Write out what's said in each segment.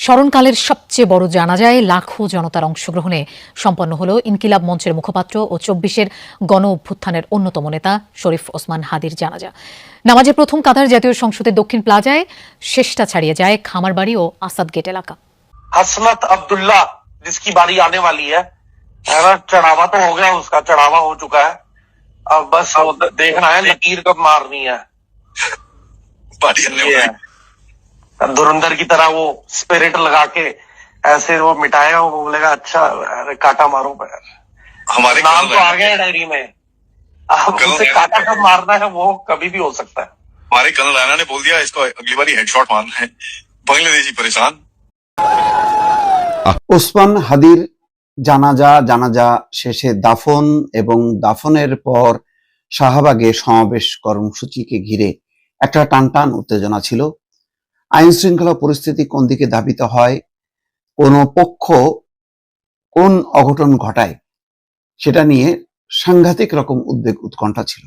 স্মরণকালের সবচেয়ে বড় জানাজায় লাখো জনতার অংশগ্রহণে সম্পন্ন হল ইনকিলাব মঞ্চের মুখপাত্র ও ২৪-এর গণ অভ্যুত্থানের অন্যতম নেতা শরীফ ওসমান হাদির জানাজা। নামাজে প্রথম কাতার জাতীয় সংসদের দক্ষিণ প্লাজায় শেষটা ছাড়িয়ে যায় খামারবাড়ি ও আসাদ গেট এলাকা। हसनत अब्दुल्ला जिसकी बारी आने वाली है ना, चढ़ावा तो हो गया, उसका चढ़ावा हो चुका है। अब बस देखना है लकीर कब मारनी है। धुरंधर की तरह वो स्पिरिट लगा के ऐसे वो मिटाएगा, वो बोलेगा अच्छा काटा मारो। हमारे नाम तो आ गया है डायरी में, अब उसे काटा कब मारना है वो कभी भी हो सकता है। हमारे कर्नल रैना ने बोल दिया इसको अगली बारी हेडशॉट मारना है। बांग्लादेशी परेशान। ওসমান হাদির জানাজা শেষে দাফন এবং দাফনের পর শাহবাগে সমাবেশ কর্মসূচিকে ঘিরে একটা টানটান উত্তেজনা ছিল। আইন শৃঙ্খলা পরিস্থিতি কোন দিকে ধাবিত হয়, কোন পক্ষ কোন অঘটন ঘটায়, সেটা নিয়ে সাংঘাতিক রকম উদ্বেগ উৎকণ্ঠা ছিল।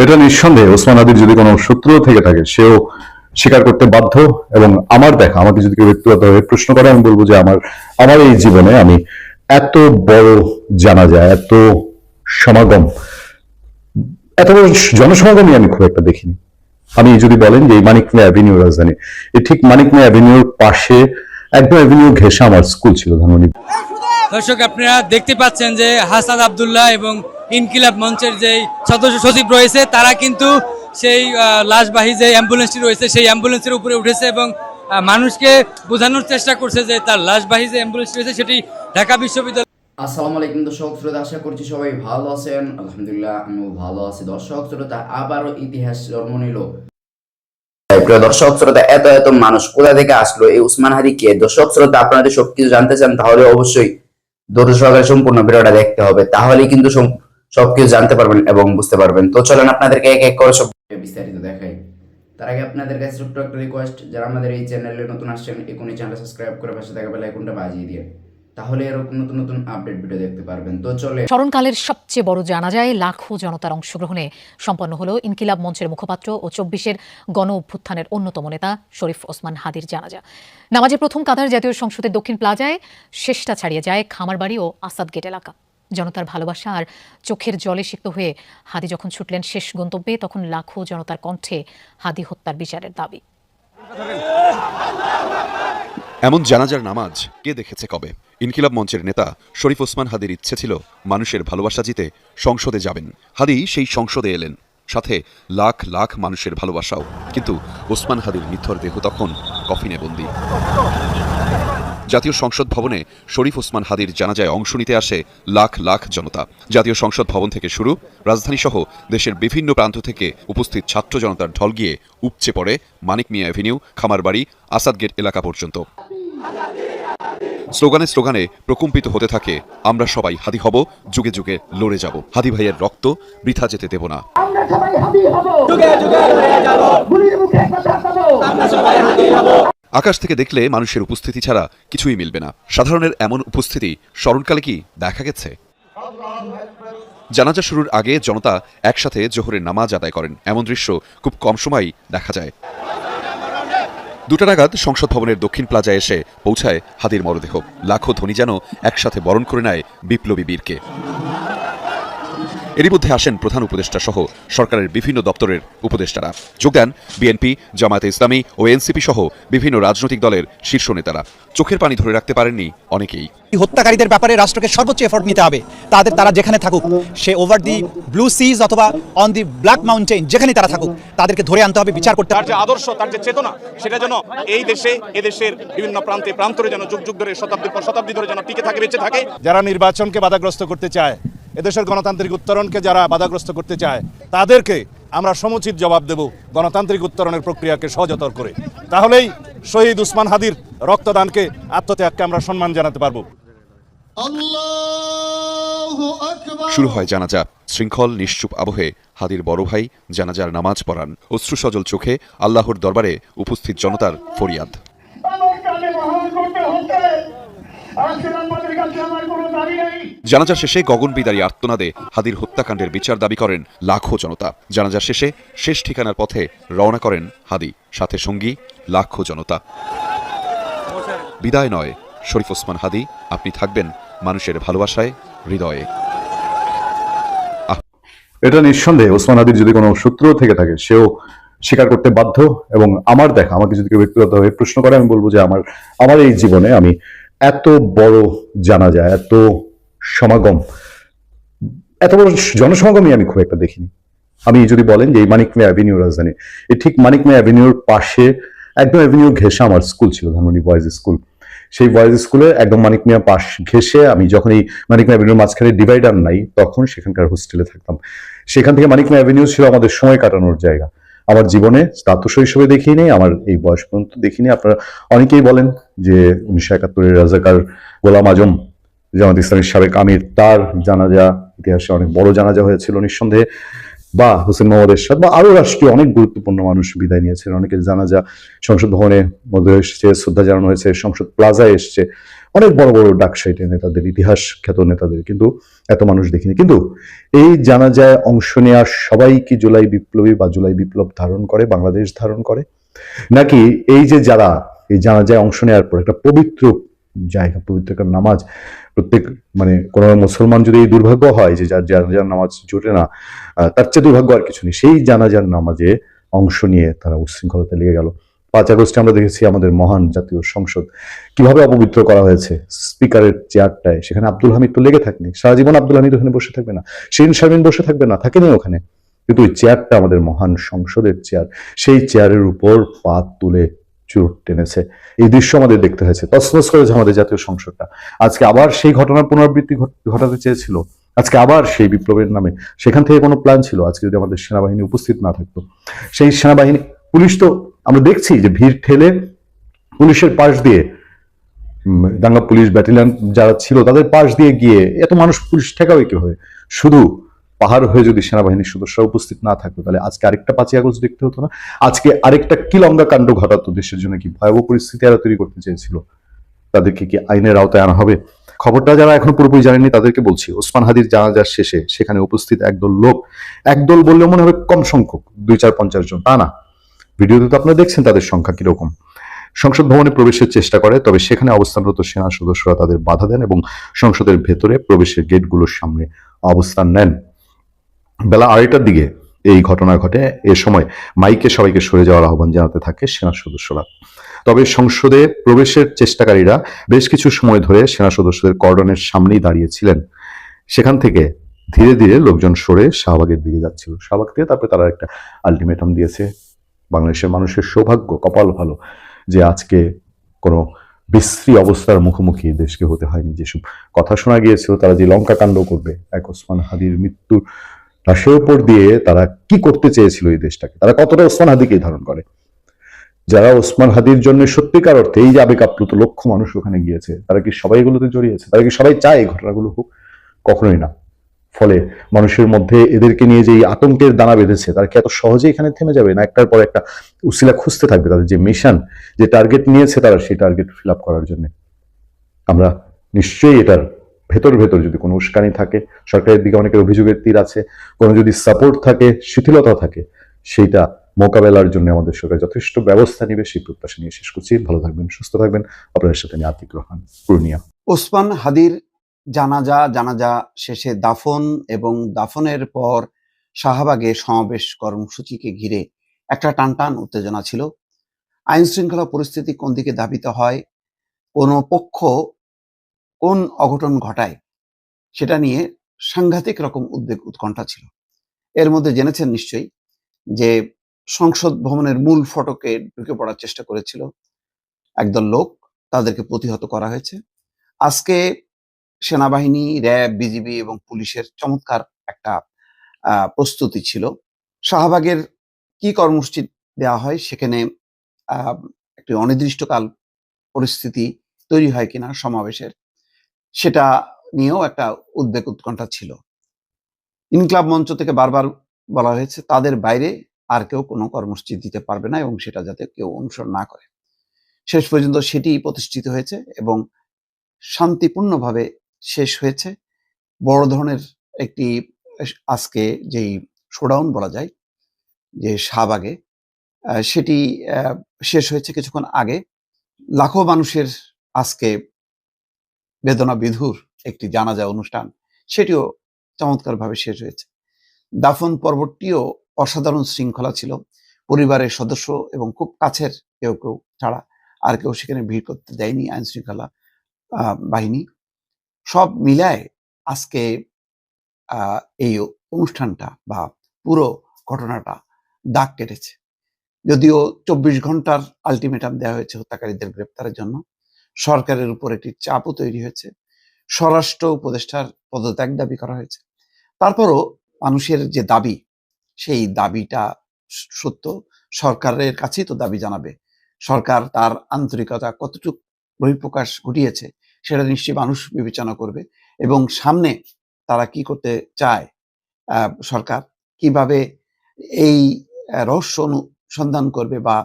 এটা নিঃসন্দেহে ওসমান হাদির যদি কোনো শত্রু থেকে থাকে সেও স্বীকার করতে বাধ্য। এবং আমার দেখা, আমাকে যদি কেউ ব্যক্তিগতভাবে প্রশ্ন করে, আমি বলবো যে আমার এই জীবনে আমি এত বড় জানাজা, এত সমাগম, এত বড় জনসমাগমই আমি খুব একটা দেখিনি। আমি যদি বলেন যে এই মানিক মিয়া অ্যাভিনিউ রাজধানী, এই ঠিক মানিক মিয়া অ্যাভিনিউর পাশে একদম অ্যাভিনিউ ঘেঁষে আমার স্কুল ছিল ধানমন্ডি। দর্শক, আপনারা দেখতে পাচ্ছেন যে হাসান আব্দুল্লাহ এবং ইনকিলাব মঞ্চের যে সদস্য সচিব রয়েছে তারা কিন্তু সেই লাশবাহী যে অ্যাম্বুলেন্সটি রয়েছে সেই অ্যাম্বুলেন্সের উপরে উঠেছে এবং মানুষকে বোঝানোর চেষ্টা করছে যে তার লাশবাহী যে অ্যাম্বুলেন্সটি রয়েছে সেটি ঢাকা বিশ্ববিদ্যালয়। আসসালামু আলাইকুম দর্শক শ্রোতা, আশা করছি সবাই ভালো আছেন। আলহামদুলিল্লাহ আমিও ভালো আছি। দর্শক শ্রোতা, আবারও ইতিহাস জন্ম নিল। প্রিয় দর্শক শ্রোতা, এত মানুষ কোথা থেকে আসলো, এই ওসমান হাদি কে? দর্শক শ্রোতা, আপনারা যদি সবকিছু জানতে চান তাহলে অবশ্যই ধৈর্য সহকারে সম্পূর্ণ ভিডিওটা দেখতে হবে, তাহলেই কিন্তু সবকিছু জানতে পারবেন এবং বুঝতে পারবেন। তো চলেন আপনাদেরকে এক এক করে সব বিস্তারিত দেখাই। তার আগে আপনাদের কাছে ছোট্ট একটা রিকোয়েস্ট, যারা আমাদের এই চ্যানেলে নতুন আসছেন এখনই চ্যানেলটা সাবস্ক্রাইব করে পাশে থাকা বেল আইকনটা বাজিয়ে দিন, তাহলে এরকম নতুন নতুন আপডেট ভিডিও দেখতে পারবেন। তো চলে স্মরণকালের সবচেয়ে বড় জানাজায় লাখো জনতার অংশগ্রহণে সম্পন্ন হল ইনকিলাব মঞ্চের মুখপাত্র ও ২৪-এর গণ অভ্যুত্থানের অন্যতম নেতা শরীফ ওসমান হাদির জানাজা। নামাজে প্রথম কাতার জাতীয় সংসদের দক্ষিণ প্লাজায় শেষটা ছাড়িয়ে যায় খামারবাড়ি ও আসাদ গেট এলাকা। জনতার ভালোবাসা আর চোখের জলে সিক্ত হয়ে হাদি যখন ছুটলেন শেষ গন্তব্যে, তখন লাখো জনতার কণ্ঠে হাদি হত্যার বিচারের দাবি। এমন জানাজার নামাজ কে দেখেছে কবে? ইনকিলাব মঞ্চের নেতা শরীফ ওসমান হাদির ইচ্ছে ছিল মানুষের ভালোবাসা জিতে সংসদে যাবেন। হাদি সেই সংসদে এলেন, সাথে লাখ লাখ মানুষের ভালোবাসাও। কিন্তু ওসমান হাদির নিথর দেহ তখন কফিনে বন্দী। জাতীয় সংসদ ভবনে শরীফ ওসমান হাদির জানাজায় অংশ নিতে আসে লাখ লাখ জনতা। জাতীয় সংসদ ভবন থেকে শুরু, রাজধানীসহ দেশের বিভিন্ন প্রান্ত থেকে উপস্থিত ছাত্র জনতার ঢল গিয়ে উপচে পড়ে মানিক মিয়া অ্যাভিনিউ, খামারবাড়ি, আসাদ গেট এলাকা পর্যন্ত। স্লোগানে স্লোগানে প্রকম্পিত হতে থাকে আমরা সবাই হাদি হব, যুগে যুগে লড়ে যাব, হাদি ভাইয়ের রক্ত বৃথা যেতে দেব না। আকাশ থেকে দেখলে মানুষের উপস্থিতি ছাড়া কিছুই মিলবে না। সাধারণের এমন উপস্থিতি স্মরণকালে কি দেখা গেছে? জানাজা শুরুর আগে জনতা একসাথে জোহরের নামাজ আদায় করেন, এমন দৃশ্য খুব কম সময়ই দেখা যায়। 2টা নাগাদ সংসদ ভবনের দক্ষিণ প্লাজায় এসে পৌঁছায় হাদির মরদেহ। লাখো ধ্বনি যেন একসাথে বরণ করে নেয় বিপ্লবী বীরকে। এরই মধ্যে আসেন প্রধান উপদেষ্টা সহ সরকারের বিভিন্ন দপ্তরের উপদেষ্টারা। যোগ দেন বিএনপি, জামায়াতে ইসলামী ও এনসিপি সহ বিভিন্ন রাজনৈতিক দলের শীর্ষ নেতারা। চোখের পানি ধরে রাখতে পারেননি অনেকেই। হত্যাকারীদের ব্যাপারে রাষ্ট্রকে সর্বোচ্চ এফোর্ট নিতে হবে। তারা যেখানে থাকুক, সে ওভার দি ব্লু সিজ অথবা অন দি ব্ল্যাক মাউন্টেন, যেখানে তারা থাকুক, তাদেরকে ধরে আনতে হবে, বিচার করতে হবে। তার যে আদর্শ, তার যে চেতনা, সেটা যেন এই দেশে, এদেশের বিভিন্ন প্রান্তরে যেন যুগ যুগ ধরে, শতাব্দীর পর শতাব্দী ধরে যেন টিকে থাকে, বেঁচে থাকে। যারা নির্বাচনকে বাধাগ্রস্ত করতে চায়, এদেশের গণতান্ত্রিক উত্তরণকে যারা বাধাগ্রস্ত করতে চায়, তাদেরকে আমরা সমুচিত জবাব দেব গণতান্ত্রিক উত্তরণের প্রক্রিয়াকে সহজতর করে। তাহলেই শহীদ ওসমান হাদির রক্তদানকে, আত্মত্যাগকে আমরা সম্মান জানাতে পারব। শুরু হয় জানাজা। শৃঙ্খল নিশ্চুপ আবহে হাদির বড় ভাই জানাজার নামাজ পড়ান। অশ্রুসজল চোখে আল্লাহর দরবারে উপস্থিত জনতার ফরিয়াদ। জানাজা শেষে গগনবিদারী আর্তনাদে হাদির হত্যাকাণ্ডের বিচার দাবি করেন লাখো জনতা। জানাজা শেষে শেষ ঠিকানার পথে রওনা করেন হাদি, সাথে সঙ্গী লাখো জনতা। বিদায় নয়, শরীফ ওসমান হাদী, আপনি থাকবেন মানুষের ভালোবাসায়, হৃদয়ে। এটা নিঃসন্দেহে ওসমান হাদীর যদি কোনো সূত্র থেকে থাকে সেও স্বীকার করতে বাধ্য। এবং আমার দেখা, আমাকে যদি কেউ ব্যক্তিগতভাবে প্রশ্ন করে, আমি বলবো যে আমার এই জীবনে আমি এত বড় জানাজা, এত সমাগম, এত বড় জনসমাগমই আমি খুব একটা দেখিনি। আমি যদি বলেন যে এই মানিক মিয়া অ্যাভিনিউ রাজধানী, এই ঠিক মানিক মিয়া অ্যাভিনিউর পাশে একদম অ্যাভিনিউ ঘেঁষে আমার স্কুল ছিল, ধানমন্ডি বয়েজ স্কুল। সেই বয়েজ স্কুলে একদম মানিক মিয়া পাশ ঘেঁষে আমি যখন এই মানিক মিয়া অ্যাভিনিউর মাঝখানে ডিভাইডার নাই, তখন সেখানকার হোস্টেলে থাকতাম। সেখান থেকে মানিক মিয়া অ্যাভিনিউ ছিল আমাদের সময় কাটানোর জায়গা। আমার জীবনে তা তো শৈশবে দেখিনি, আমার এই বয়স পর্যন্ত দেখিনি। আপনারা অনেকেই বলেন যে 1971-এর রাজাকার গোলাম আজম, জামাত ইসলামীর সাবেক আমির, তার জানাজা ইতিহাসে অনেক বড় জানাজা হয়েছিল নিঃসন্দেহে, বা হোসেন মোহাম্মদ এরশাদ বা আরো রাষ্ট্রীয় অনেক গুরুত্বপূর্ণ মানুষ বিদায় নিয়েছেন। অনেকের জানাজা সংসদ ভবনে মধ্যে এসছে, শ্রদ্ধা জানানো হয়েছে, সংসদ প্লাজায় এসছে, অনেক বড় বড় ডাকসাইটে নেতাদের, ইতিহাস খ্যাত নেতাদের, কিন্তু এত মানুষ দেখিনি। কিন্তু এই জানাজায় অংশ নেওয়া সবাই কি জুলাই বিপ্লবী বা জুলাই বিপ্লব ধারণ করে, বাংলাদেশ ধারণ করে, নাকি এই যে যারা এই জানাজায় অংশ নেওয়ার পর একটা পবিত্র জায়গা, পবিত্র একটা নামাজ, প্রত্যেক মানে কোন মুসলমান যদি এই দুর্ভাগ্য হয় যে যার জানাজার নামাজ জোটে না, তার চেয়ে দুর্ভাগ্য আর কিছু নেই, সেই জানাজার নামাজে অংশ নিয়ে তারা উচ্ছৃঙ্খলতা লেগে গেল। 5 আগস্টে আমরা দেখেছি আমাদের মহান জাতীয় সংসদ কিভাবে অপবিত্র করা হয়েছে। স্পিকারের চেয়ারটায় সেখানে আব্দুল হামিদ তো লেগে থাকনি, সারা জীবন আব্দুল হামিদ ওখানে বসে থাকবে না, শিরিন শারমিন বসে থাকবে না, থাকেনি ওখানে, কিন্তু ওই চেয়ারটা আমাদের মহান সংসদের চেয়ার, সেই চেয়ারের উপর পা তুলে চুট টেনেছে। এই দৃশ্য আমাদের দেখতে হয়েছে, তছনছ করেছে আমাদের জাতীয় সংসদটা। আজকে আবার সেই ঘটনার পুনরাবৃত্তি ঘটাতে চেয়েছিল, আজকে আবার সেই বিপ্লবের নামে। সেখান থেকে কোনো প্ল্যান ছিল আজকে যদি আমাদের সেনাবাহিনী উপস্থিত না থাকতো, সেই সেনাবাহিনী, পুলিশ তো আমরা দেখছি যে ভিড় ঠেলে পুলিশের পাশ দিয়ে, দাঙ্গা পুলিশ ব্যাটালিয়ন যারা ছিল তাদের পাশ দিয়ে গিয়ে এত মানুষ পুলিশ ঠেকাবে কিভাবে? শুধু পাহাড় হয়ে যদি সেনাবাহিনীর সদস্যরা উপস্থিত না থাকতো, তাহলে আজকে আরেকটা 5 আগস্ট দেখতে হতো না, আজকে আরেকটা কি লঙ্কা কাণ্ড ঘটাতো দেশের জন্য, কি ভয়াবহ পরিস্থিতি এরা তৈরি করতে চেয়েছিল। তাদেরকে কি আইনের আওতায় আনা হবে? খবরটা যারা এখন পুরোপুরি জানেননি তাদেরকে বলছি, ওসমান হাদীর জানাজার শেষে সেখানে উপস্থিত একদল লোক, একদল বললে মনে হবে কম সংখ্যক, 2-4-50 জন, তা না, ভিডিওতে তো আপনারা দেখছেন তাদের সংখ্যা কিরকম, সংসদ ভবনে প্রবেশের চেষ্টা করে, তবে সেখানে অবস্থানরত সেনা সদস্যরা তাদের বাধা দেন এবং সংসদের ভেতরে প্রবেশের গেটগুলোর সামনে অবস্থান নেন। বেলা 2:30টার দিকে এই ঘটনা ঘটে। এ সময় মাইকে সবাইকে সরে যাওয়ার আহ্বান জানাতে থাকে সেনা সদস্যরা। তবে সংসদে প্রবেশের চেষ্টাকারীরা বেশ কিছু সময় ধরে সেনা সদস্যদের কর্ডনের সামনেই দাঁড়িয়েছিলেন। সেখান থেকে ধীরে ধীরে লোকজন সরে শাহবাগের দিকে যাচ্ছিল। শাহবাগ থেকে তারপরে তারা একটা আলটিমেটাম দিয়েছে। বাংলাদেশের মানুষের সৌভাগ্য, কপাল ভালো যে আজকে কোনো বিশ্রী অবস্থার মুখোমুখি দেশকে হতে হয়নি। যেসব কথা শোনা গিয়েছিল তারা যে লঙ্কা কাণ্ড করবে, এক ওসমান হাদীর মৃত্যুর লাশের উপর দিয়ে তারা কি করতে চেয়েছিল এই দেশটাকে, তারা কতটা ওসমান হাদীকে ধারণ করে। যারা ওসমান হাদীর জন্য সত্যিকার অর্থে এই যে আবেগ আপ্লুত লক্ষ মানুষ ওখানে গিয়েছে, তারা কি সবাই এগুলোতে জড়িয়েছে? তারা কি সবাই চায় এই ঘটনাগুলো হোক? কখনোই না। ফলে মানুষের মধ্যে এদেরকে নিয়ে যে আতঙ্কের দানা বেঁধেছে, তারা কি এত সহজে এখানে থেমে যাবে? না একটার পর একটা উসিলা খুঁজতে থাকবে তাদের যে মিশন, যে টার্গেট নিয়েছে তারা, সেই টার্গেট ফিল আপ করার জন্য। আমরা নিশ্চয়ই এটার ভেতর যদি কোনো উস্কানি থাকে, সরকারের দিকে অনেকের অভিযোগের তীর আছে, কোনো যদি সাপোর্ট থাকে, শিথিলতা থাকে, সেইটা মোকাবেলার জন্য আমাদের সরকার যথেষ্ট ব্যবস্থা নিবে, সেই প্রত্যাশা নিয়ে শেষ করছি। ভালো থাকবেন, সুস্থ থাকবেন। আপনাদের সাথে নিয়ে আতিক রহমান, পূর্ণিয়া। ওসমান হাদীর জানাজা শেষে দাফন এবং দাফনের পর শাহবাগে সমাবেশ কর্মসূচিকে ঘিরে একটা টানটান উত্তেজনা ছিল। আইন শৃঙ্খলা পরিস্থিতি কোন দিকে ধাবিত হয়, কোন পক্ষ কোন অঘটন ঘটায়, সেটা নিয়ে সাংঘাতিক রকম উদ্বেগ উৎকণ্ঠা ছিল। এর মধ্যে জেনেছেন নিশ্চয়ই যে সংসদ ভবনের মূল ফটকে ঢুকে পড়ার চেষ্টা করেছিল একদল লোক, তাদেরকে প্রতিহত করা হয়েছে। আজকে সেনাবাহিনী, র্যাব, বিজিবি এবং পুলিশের চমৎকার একটা প্রস্তুতি ছিল। শাহবাগের কি কর্মসূচি দেওয়া হয়, সেখানে একটি অনির্দিষ্টকাল পরিস্থিতি তৈরি হয় কিনা সমাবেশের, সেটা নিয়েও একটা উদ্বেগ উৎকণ্ঠা ছিল। ইনকিলাব মঞ্চ থেকে বারবার বলা হয়েছে তাদের বাইরে আর কেউ কোনো কর্মসূচি দিতে পারবে না এবং সেটা যাতে কেউ অনুসরণ না করে। শেষ পর্যন্ত সেটি প্রতিষ্ঠিত হয়েছে এবং শান্তিপূর্ণভাবে শেষ হয়েছে। বড় ধরনের একটি আজকে যেই শোডাউন বলা যায় যে শাহবাগে, সেটি শেষ হয়েছে কিছুক্ষণ আগে। লাখো মানুষের আজকে বেদনা বিধুর একটি জানাজা অনুষ্ঠান, সেটিও চমৎকারভাবে শেষ হয়েছে। দাফন পর্বটিও অসাধারণ শৃঙ্খলা ছিল। পরিবারের সদস্য এবং খুব কাছের কেউ কেউ ছাড়া আর কেউ সেখানে ভিড় করতে দেয়নি আইন শৃঙ্খলা বাহিনী। সব মিলায় আজকে এই অনুষ্ঠানটা বা পুরো ঘটনাটা দাগ কেটেছে। যদিও 24 ঘন্টার আলটিমেটাম দেওয়া হয়েছে হত্যাকারীদের গ্রেপ্তারের জন্য, সরকারের উপর একটি চাপও তৈরি হয়েছে, স্বরাষ্ট্র উপদেষ্টার পদত্যাগ দাবি করা হয়েছে। তারপরও মানুষের যে দাবি, সেই দাবিটা সত্য, সরকারের কাছেই তো দাবি জানাবে। সরকার তার আন্তরিকতা কতটুকু বহিঃপ্রকাশ ঘটিয়েছে সেটা নিশ্চয়ই মানুষ বিবেচনা করবে, এবং সামনে তারা কি করতে চায়, সরকার কিভাবে এই রহস্য অনুসন্ধান করবে বা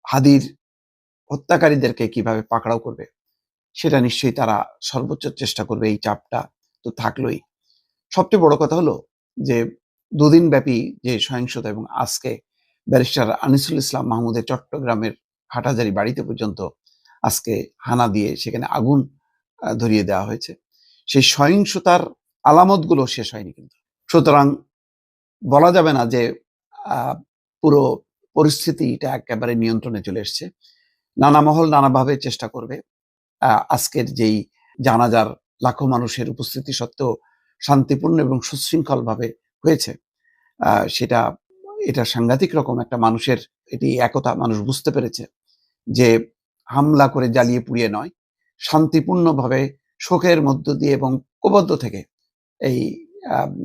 হাদির হত্যাকারীদেরকে কিভাবে পাকড়াও করবে, সেটা নিশ্চয়ই তারা সর্বোচ্চ চেষ্টা করবে। এই চাপটা তো থাকলোই। সবচেয়ে বড় কথা হলো যে দুদিন ব্যাপী যে সহিংসতা, এবং আজকে ব্যারিস্টার আনিসুল ইসলাম মাহমুদের চট্টগ্রামের হাটাজারি বাড়িতে পর্যন্ত আজকে হানা দিয়ে সেখানে আগুন ধরিয়ে দেওয়া হয়েছে, সেই সহিংসতার আলামতগুলো শেষ হয়নি কিন্তু। সুতরাং বলা যাবে না যে পুরো পরিস্থিতিটা একেবারে নিয়ন্ত্রণে চলে এসছে। নানা মহল নানাভাবে চেষ্টা করবে। আজকের যেই জানাজার লাখো মানুষের উপস্থিতি সত্ত্বেও শান্তিপূর্ণ এবং সুশৃঙ্খলভাবে হয়েছে, এটা সাংঘাতিক রকম একটা মানুষের এটি একতা মানুষ বুঝতে পেরেছে যে হামলা করে জ্বালিয়ে পুড়িয়ে নয়, শান্তিপূর্ণভাবে শোকের মধ্য দিয়ে এবং ঐক্যবদ্ধ থেকে এই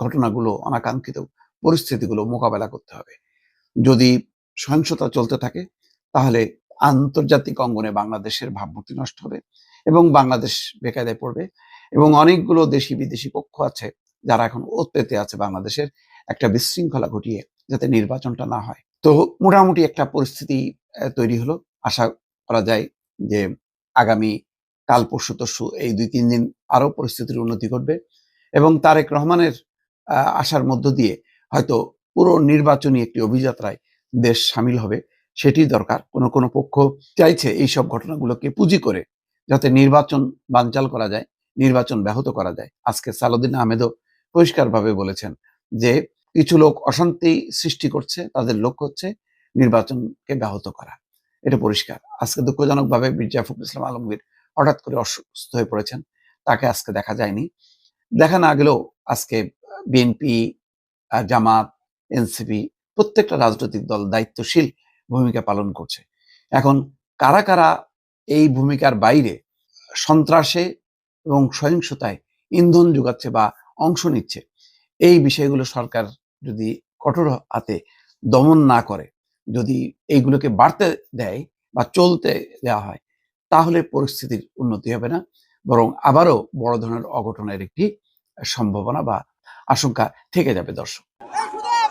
ঘটনাগুলো, অনাকাঙ্ক্ষিত পরিস্থিতিগুলো মোকাবেলা করতে হবে। যদি সহিংসতা চলতে থাকে তাহলে আন্তর্জাতিক অঙ্গনে বাংলাদেশের ভাবমূর্তি নষ্ট হবে এবং বাংলাদেশ বেকায়দায় পড়বে, এবং অনেকগুলো দেশি বিদেশি পক্ষ আছে যারা এখন ওত পেতে আছে বাংলাদেশের একটা বিশৃঙ্খলা ঘটিয়ে যাতে নির্বাচনটা না হয়। তো মোটামুটি একটা পরিস্থিতি তৈরি হলো। আশা করা যায় যে আগামী কাল পরশু তরশু এই 2-3 দিন আরো পরিস্থিতির উন্নতি ঘটবে, এবং তারেক রহমানের আশার মধ্য দিয়ে হয়তো পুরো নির্বাচনী একটি অভিযাত্রায় দেশ সামিল হবে। সেটি দরকার। কোনো পক্ষ চাইছে এইসব ঘটনাগুলোকে পুঁজি করে যাতে নির্বাচন বানচাল করা যায়, নির্বাচন ব্যাহত করা যায়। আজকে সালাউদ্দিন আহমেদও পরিষ্কারভাবে বলেছেন যে কিছু লোক অশান্তি সৃষ্টি করছে, তাদের লক্ষ্য হচ্ছে নির্বাচনকে ব্যাহত করা। এটা পরিষ্কার। আজকে দুঃখজনকভাবে মির্জা ফখরুল ইসলাম আলমগীর হঠাৎ করে অসুস্থ হয়ে পড়েছেন, তাকে আজকে দেখা যায়নি। দেখা না গেলেও আজকে বিএনপি, জামাত, এনসিপি প্রত্যেকটা রাজনৈতিক দল দায়িত্বশীল ভূমিকা পালন করছে। এখন কারা কারা এই ভূমিকার বাইরে সন্ত্রাসে এবং সহিংসতায় ইন্ধন যোগাচ্ছে বা অংশ নিচ্ছে, এই বিষয়গুলো সরকার যদি কঠোর হাতে দমন না করে, যদি এইগুলোকে বাড়তে দেয় বা চলতে দেওয়া হয়, তাহলে পরিস্থিতির উন্নতি হবে না, বরং আবারও বড় ধরনের অঘটনের একটি সম্ভাবনা বা আশঙ্কা থেকে যাবে।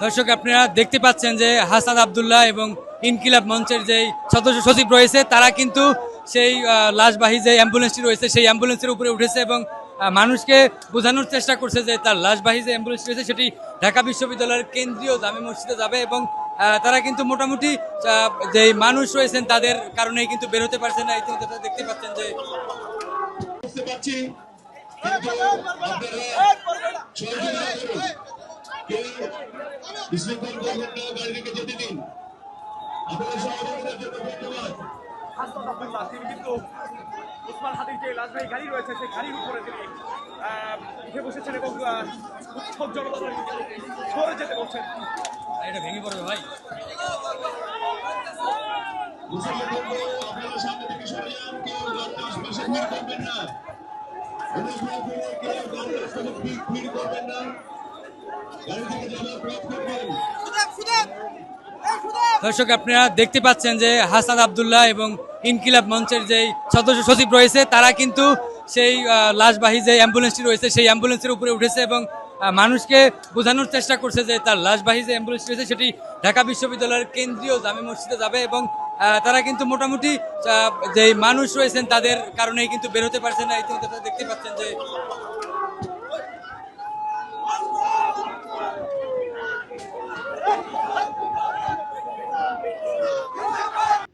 দর্শক, আপনারা দেখতে পাচ্ছেন যে হাসান আব্দুল্লাহ এবং ইনকিলাব মঞ্চের যে সদস্য সচিব রয়েছে তারা কিন্তু সেই লাশবাহী যে অ্যাম্বুলেন্সটি রয়েছে সেই অ্যাম্বুলেন্সের উপরে উঠেছে এবং মানুষকে বোঝানোর চেষ্টা করছে যে তার লাশবাহী যে অ্যাম্বুলেন্সটি রয়েছে সেটি ঢাকা বিশ্ববিদ্যালয়ের কেন্দ্রীয় জামে মসজিদে যাবে, এবং তারা কিন্তু মোটামুটি যে মানুষ রয়েছেন তাদের কারণেই কিন্তু বের হতে পারছে না। ইতিমধ্যে আপনারা দেখতে পাচ্ছেন যে ওসমান হাদির যে লাশবাহী গাড়ি রয়েছে সেই গাড়ির উপরে তিনি উঠে বসেছেন এবং উৎসব জনতা সরে যেতে বলছেন। এটা ভেঙে পড়বে ভাই। দর্শক, আপনারা দেখতে পাচ্ছেন যে হাসান আব্দুল্লাহ এবং ইনকিলাব মঞ্চের যে সদস্য সচিব রয়েছে তারা কিন্তু সেই লাশবাহী যে অ্যাম্বুলেন্সটি রয়েছে সেই অ্যাম্বুলেন্সের উপরে উঠেছে এবং মানুষকে বোঝানোর চেষ্টা করছে যে তার লাশবাহী যে অ্যাম্বুলেন্সটি রয়েছে সেটি ঢাকা বিশ্ববিদ্যালয়ের কেন্দ্রীয় জামে মসজিদে যাবে, এবং তারা কিন্তু মোটামুটি যে মানুষ রয়েছেন তাদের কারণেই কিন্তু বের হতে পারছে না। ইতিমধ্যে আপনারা দেখতে পাচ্ছেন যে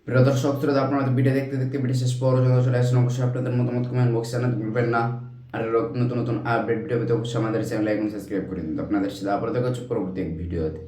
প্রিয় দর্শক শ্রোতা, আপনারা ভিডিও দেখতে দেখতে ভিডিও শেষ পর্যন্ত চলে আসেন। অবশ্যই আপনাদের মতামত কমেন্ট বক্সে জানাতে ভুলবেন না। আর নতুন নতুন আপডেট ভিডিও পেতে অবশ্যই আমাদের চ্যানেল এখন সাবস্ক্রাইব করে দিন। আপনাদের সাথে আবার দেখা হচ্ছে পরবর্তী এক ভিডিওতে।